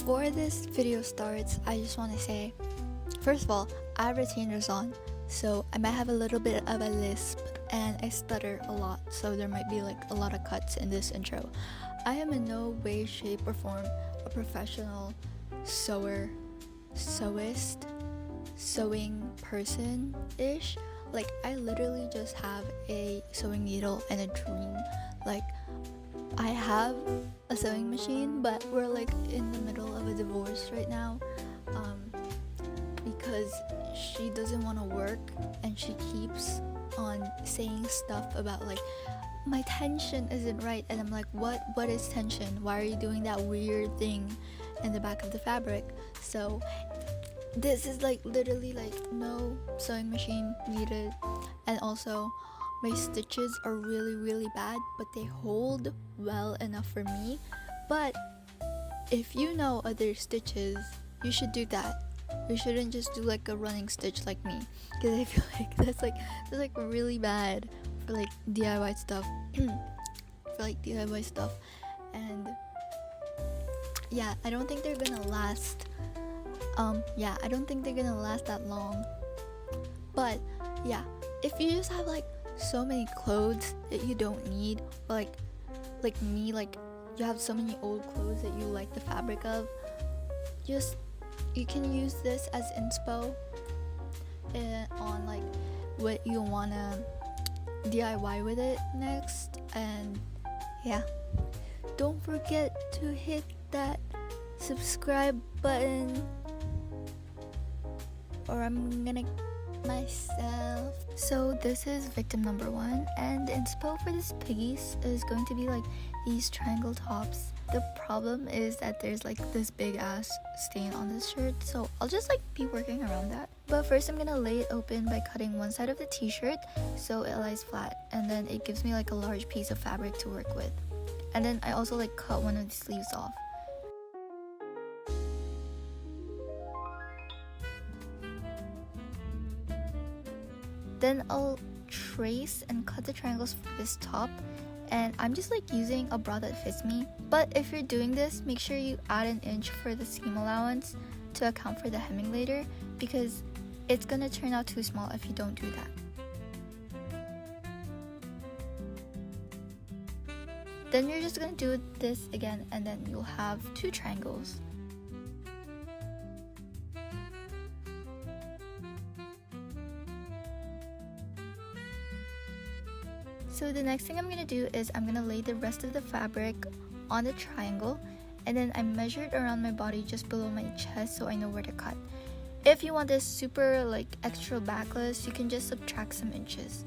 Before this video starts, I just want to say, first of all, I have retainers on, so I might have a little bit of a lisp and I stutter a lot, so there might be like a lot of cuts in this intro. I am in no way, shape, or form a professional sewing person-ish. Like, I literally just have a sewing needle and a dream. Like, I have a sewing machine, but we're like in the middle of a divorce right now, because she doesn't want to work and she keeps on saying stuff about like, my tension isn't right, and I'm like, what is tension? Why are you doing that weird thing in the back of the fabric? So this is like literally like no sewing machine needed. And also my stitches are really bad, but they hold well enough for me. But if you know other stitches, you should do that. You shouldn't just do like a running stitch like me, because I feel like that's like really bad for like DIY stuff. And yeah, I don't think they're gonna last. I don't think they're gonna last that long. But yeah, if you just have like so many clothes that you don't need, like me, like you have so many old clothes that you like the fabric of, you can use this as inspo on like what you wanna DIY with it next. And yeah, don't forget to hit that subscribe button or I'm gonna myself. So this is victim number 1, and the inspo for this piggies is going to be like these triangle tops. The problem is that there's like this big ass stain on this shirt, so I'll just like be working around that. But first I'm gonna lay it open by cutting one side of the t-shirt so it lies flat, and then it gives me like a large piece of fabric to work with. And then I also like cut one of the sleeves off. Then I'll trace and cut the triangles for this top, and I'm just like using a bra that fits me. But if you're doing this, make sure you add an inch for the seam allowance to account for the hemming later, because it's gonna turn out too small if you don't do that. Then you're just gonna do this again, and then you'll have 2 triangles. So the next thing I'm going to do is I'm going to lay the rest of the fabric on the triangle, and then I measured around my body just below my chest so I know where to cut. If you want this super like extra backless, you can just subtract some inches.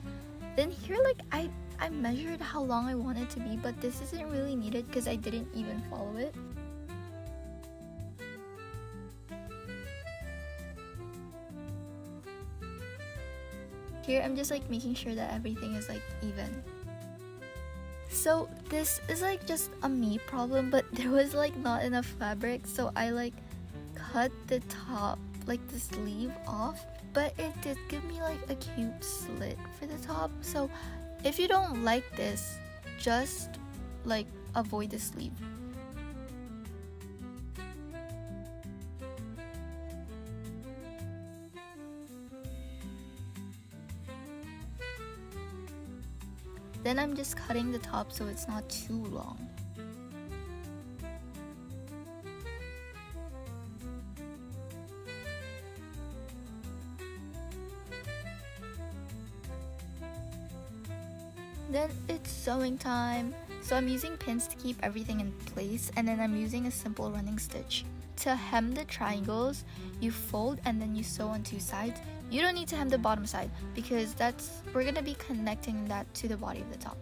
Then here, like I measured how long I want it to be, but this isn't really needed because I didn't even follow it. Here I'm just like making sure that everything is like even. So this is like just a me problem, but there was like not enough fabric, so I like cut the top, like the sleeve off, but it did give me like a cute slit for the top. So if you don't like this, just like avoid the sleeve. Then I'm just cutting the top so it's not too long. Then it's sewing time. So I'm using pins to keep everything in place, and then I'm using a simple running stitch. To hem the triangles, you fold and then you sew on 2 sides. You don't need to hem the bottom side because we're gonna be connecting that to the body of the top.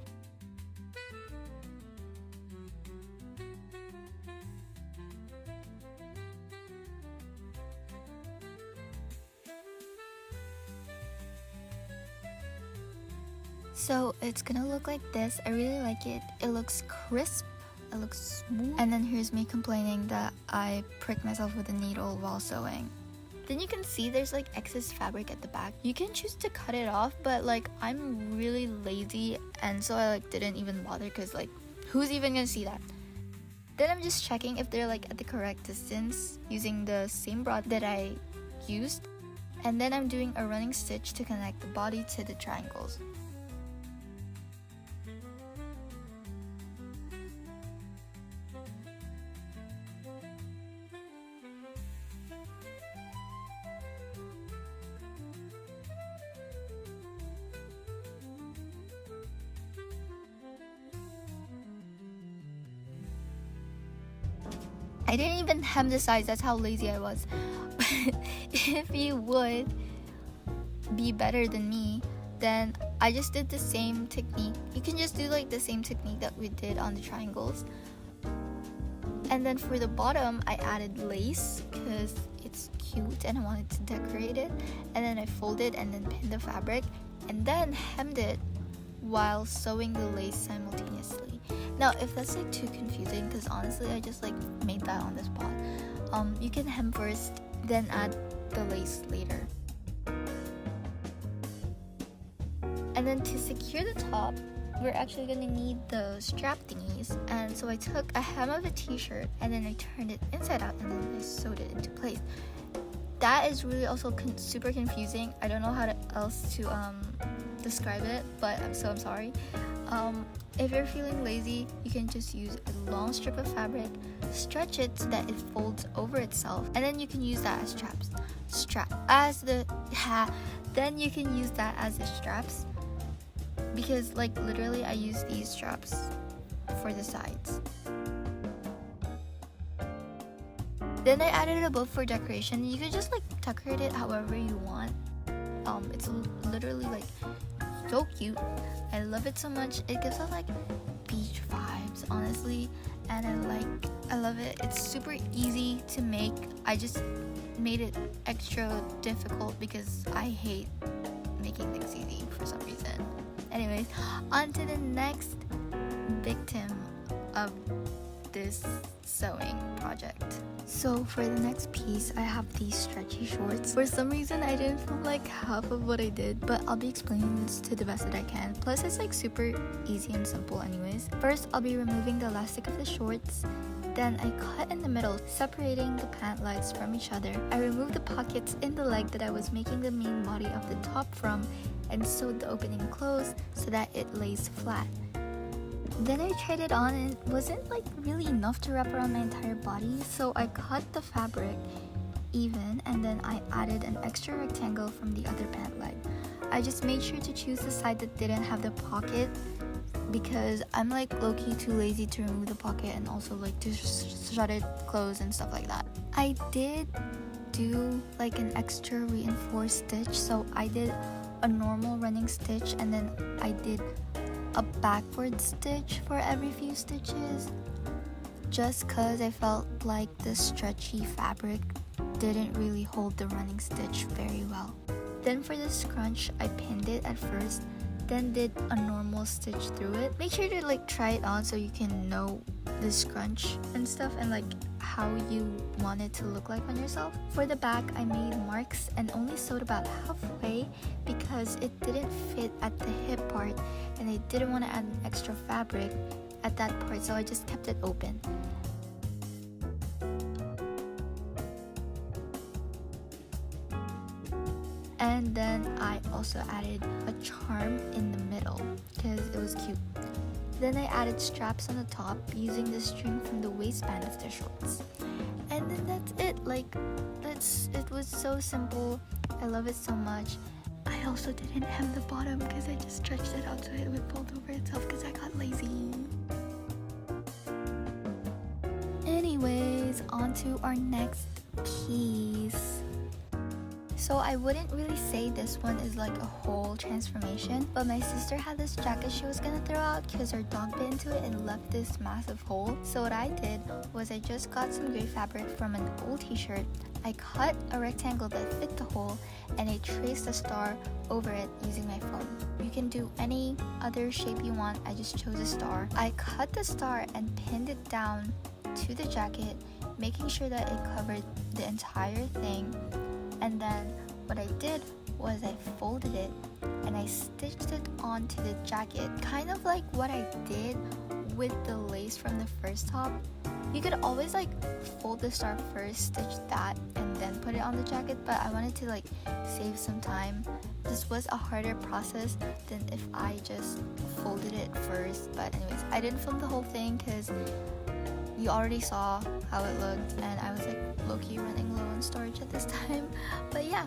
So it's gonna look like this. I really like it. It looks crisp, it looks smooth. And then here's me complaining that I pricked myself with a needle while sewing. Then you can see there's like excess fabric at the back. You can choose to cut it off, but like I'm really lazy, and so I like didn't even bother because like who's even gonna see that? Then I'm just checking if they're like at the correct distance using the same rod that I used. And then I'm doing a running stitch to connect the body to the triangles. I didn't even hem the sides, that's how lazy I was. But if you would be better than me, then I just did the same technique. You can just do like the same technique that we did on the triangles. And then for the bottom, I added lace because it's cute and I wanted to decorate it. And then I folded and then pinned the fabric and then hemmed it while sewing the lace simultaneously. Now if that's like too confusing, because honestly I just like made that on the spot, you can hem first then add the lace later. And then to secure the top, we're actually gonna need the strap thingies. And so I took a hem of a t-shirt and then I turned it inside out and then I sewed it into place. That is really also super confusing. I don't know how else to describe it, but I'm sorry. If you're feeling lazy, you can just use a long strip of fabric, stretch it so that it folds over itself, and then you can use that as then you can use that as the straps, because like literally I use these straps for the sides. Then I added a bow for decoration. You can just like decorate it however you want. It's literally like so cute. I love it so much. It gives us like beach vibes, honestly, and I love it. It's super easy to make. I just made it extra difficult because I hate making things easy for some reason. Anyways, on to the next victim of this sewing project. So for the next piece, I have these stretchy shorts. For some reason, I didn't film like half of what I did, but I'll be explaining this to the best that I can. Plus, it's like super easy and simple anyways. First, I'll be removing the elastic of the shorts. Then I cut in the middle, separating the pant legs from each other. I removed the pockets in the leg that I was making the main body of the top from and sewed the opening closed so that it lays flat. Then I tried it on and it wasn't like really enough to wrap around my entire body, so I cut the fabric even and then I added an extra rectangle from the other pant leg. I just made sure to choose the side that didn't have the pocket because I'm like low-key too lazy to remove the pocket and also like to shut it closed and stuff like that. I did do like an extra reinforced stitch, so I did a normal running stitch and then I did a backward stitch for every few stitches just cause I felt like the stretchy fabric didn't really hold the running stitch very well. Then for the scrunch, I pinned it at first, then did a normal stitch through it. Make sure to like try it on so you can know the scrunch and stuff and like how you want it to look like on yourself. For the back, I made marks and only sewed about halfway because it didn't fit at the hip part and I didn't want to add an extra fabric at that part, so I just kept it open. And then I also added a charm in the middle because it was cute. Then I added straps on the top using the string from the waistband of the shorts. And then that's it. It was so simple. I love it so much. I also didn't hem the bottom because I just stretched it out so it would fold over itself because I got lazy. Anyways, on to our next piece. So I wouldn't really say this one is like a whole transformation, but my sister had this jacket she was gonna throw out because her dog bit into it and left this massive hole. So what I did was I just got some gray fabric from an old t-shirt. I cut a rectangle that fit the hole and I traced a star over it using my phone. You can do any other shape you want, I just chose a star. I cut the star and pinned it down to the jacket, making sure that it covered the entire thing. And then what I did was I folded it and I stitched it onto the jacket, kind of like what I did with the lace from the first top, you could always like fold the star first, stitch that, and then put it on the jacket, but I wanted to like save some time. This was a harder process than if I just folded it first, but anyways, I didn't film the whole thing because you already saw how it looked, and I was like low-key running low on storage at this time. But yeah,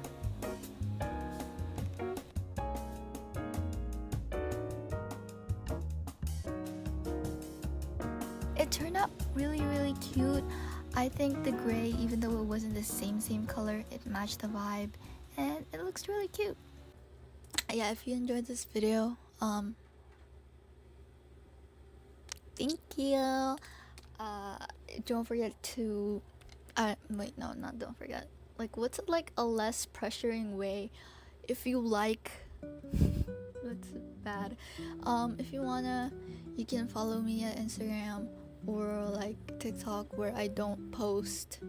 it turned out really cute. I think the gray, even though it wasn't the same color, it matched the vibe and it looks really cute. Yeah, if you enjoyed this video, thank you. Don't forget to wait, no, not don't forget, like, what's like a less pressuring way, if you like that's bad, if you wanna, you can follow me at Instagram or like TikTok, where I don't post.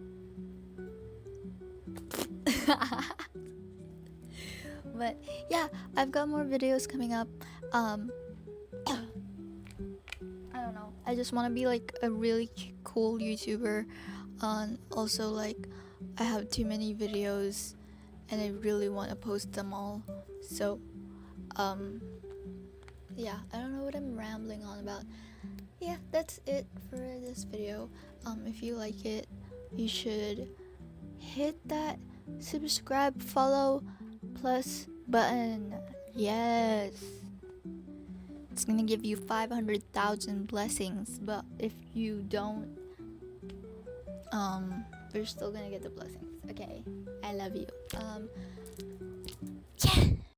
But yeah, I've got more videos coming up. I don't know, I just want to be like a really cool YouTuber. Also, like, I have too many videos and I really want to post them all. So yeah, I don't know what I'm rambling on about. Yeah, that's it for this video. If you like it, you should hit that subscribe, follow, plus button. Yes, it's gonna give you 500,000 blessings, but if you don't, you're still gonna get the blessings. Okay, I love you.